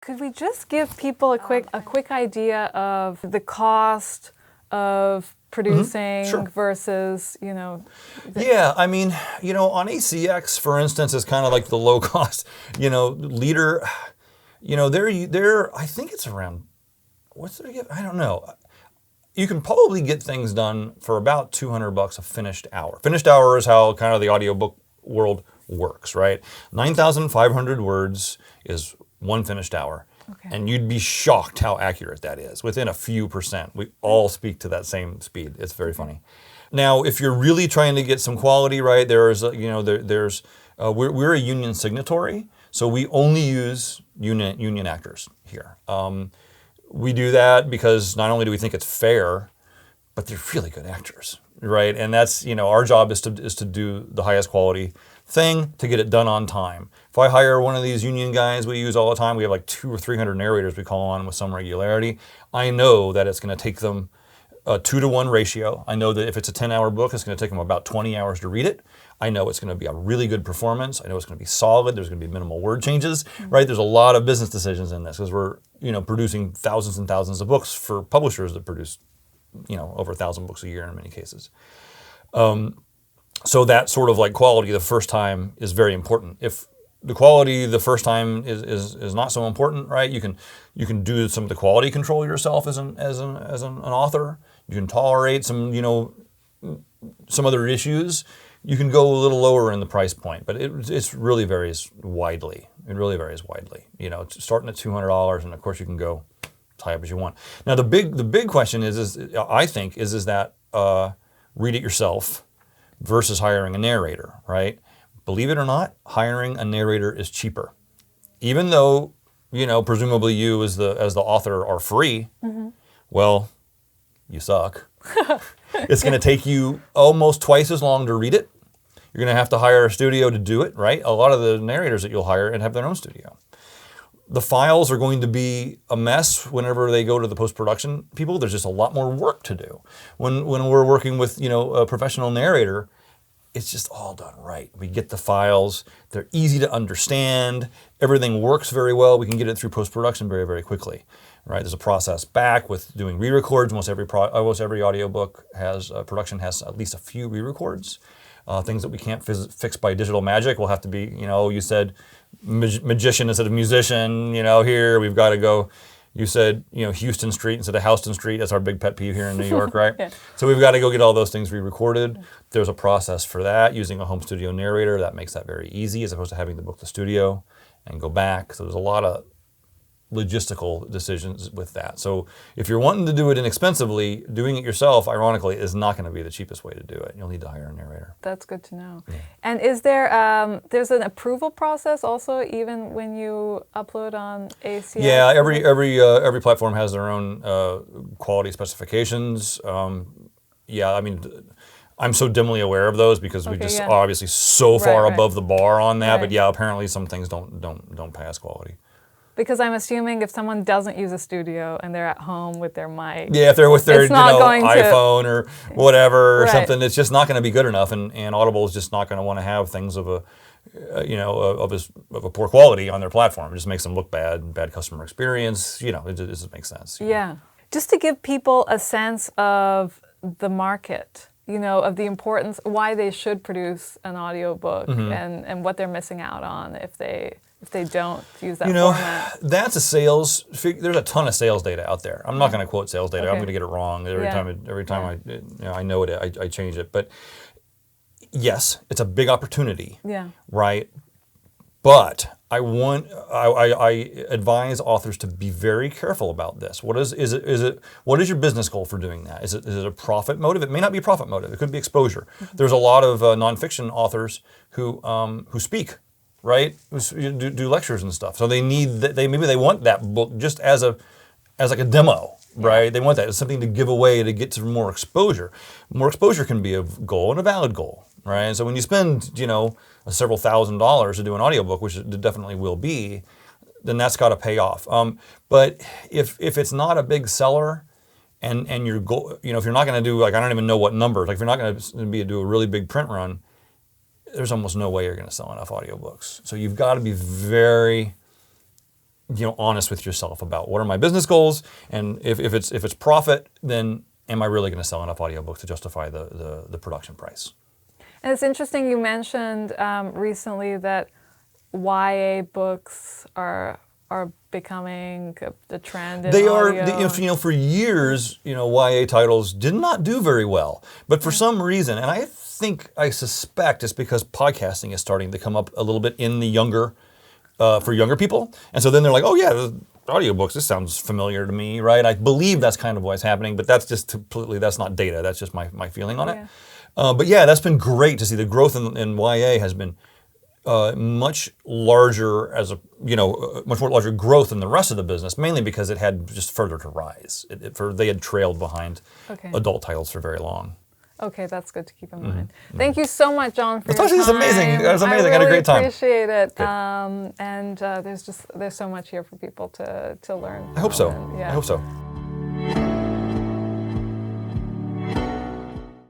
Could we just give people a quick idea of the cost of producing versus, Yeah, I mean, on ACX, for instance, is kind of like the low cost, leader, they're I think it's around, what's their gift? I don't know. You can probably get things done for about $200 a finished hour. Finished hour is how kind of the audiobook world works, right? 9,500 words is one finished hour. Okay. And you'd be shocked how accurate that is. Within a few percent, we all speak to that same speed. It's very funny. Now, if you're really trying to get some quality, right, we're a union signatory, so we only use union actors here. We do that because not only do we think it's fair, but they're really good actors, right? And that's, our job is to do the highest quality thing to get it done on time. If I hire one of these union guys we use all the time, we have like 200 or 300 narrators we call on with some regularity. I know that it's going to take them a 2-to-1 ratio. I know that if it's a 10-hour book, it's going to take them about 20 hours to read it. I know it's going to be a really good performance. I know it's going to be solid. There's going to be minimal word changes, right? There's a lot of business decisions in this because we're, producing thousands and thousands of books for publishers that produce, over 1,000 books a year in many cases. So that sort of like quality the first time is very important. If the quality the first time is not so important, right? You can do some of the quality control yourself as an author. You can tolerate some some other issues. You can go a little lower in the price point, but it really varies widely. It really varies widely. It's starting at $200, and of course you can go as high up as you want. Now the big question is I think that read it yourself versus hiring a narrator, right? Believe it or not, hiring a narrator is cheaper. Even though, presumably you as the author are free, well, you suck. It's going to take you almost twice as long to read it. You're going to have to hire a studio to do it, right? A lot of the narrators that you'll hire and have their own studio. The files are going to be a mess whenever they go to the post-production people. There's just a lot more work to do. When we're working with, a professional narrator, it's just all done right. We get the files, they're easy to understand, everything works very well. We can get it through post-production very, very quickly, right? There's a process back with doing re-records. Almost every audiobook production has at least a few re-records. Things that we can't fix by digital magic will have to be, you said magician instead of musician, here we've got to go. You said, Houston Street instead of Houston Street. That's our big pet peeve here in New York, right? Yeah. So we've got to go get all those things re-recorded. There's a process for that using a home studio narrator. That makes that very easy as opposed to having to book the studio and go back. So there's a lot of logistical decisions with that. So if you're wanting to do it inexpensively, doing it yourself, ironically, is not going to be the cheapest way to do it. You'll need to hire a narrator. That's good to know. Yeah. And is there, there's an approval process also, even when you upload on ACX? Yeah, every platform has their own quality specifications. I'm so dimly aware of those because we just are obviously so far above the bar on that. Right. But yeah, apparently some things don't pass quality. Because I'm assuming if someone doesn't use a studio and they're at home with their mic, if they're with their iPhone or whatever or something, it's just not going to be good enough, and Audible is just not going to want to have things of a poor quality on their platform. It just makes them look bad customer experience. It just makes sense. Yeah, just to give people a sense of the market, of the importance, why they should produce an audiobook and what they're missing out on if they don't use that format. That's a sales. There's a ton of sales data out there. I'm not going to quote sales data. I'm going to get it wrong every time I know it. I change it. But yes, it's a big opportunity. Yeah. Right. But I advise authors to be very careful about this. What is your business goal for doing that? Is it a profit motive? It may not be a profit motive. It could be exposure. There's a lot of nonfiction authors who speak. Right, do lectures and stuff. So they need that. Maybe they want that book just as like a demo, right? Yeah. They want that as something to give away to get to more exposure. More exposure can be a goal and a valid goal, right? And so when you spend several $1,000s to do an audiobook, which it definitely will be, then that's got to pay off. But if it's not a big seller, and your goal, if you're not going to do I don't even know what numbers. Like if you're not going to do a really big print run, there's almost no way you're going to sell enough audiobooks. So you've got to be very honest with yourself about what are my business goals, and if it's profit, then am I really going to sell enough audiobooks to justify the production price? And it's interesting you mentioned recently that YA books are becoming the trend in audio. For years, YA titles did not do very well. But for some reason, and I suspect it's because podcasting is starting to come up a little bit in the for younger people. And so then they're like, oh yeah, the audiobooks, this sounds familiar to me, right? I believe that's kind of what's happening, but that's just that's not data. That's just my feeling on it. But yeah, that's been great to see. The growth in YA has been much larger much more larger growth than the rest of the business, mainly because it had just further to rise. They had trailed behind adult titles for very long. Okay, that's good to keep in mind. Thank you so much, John, for your time. It was amazing. It was amazing. I had a great time. I appreciate it. And there's so much here for people to learn. I hope so. And, I hope so.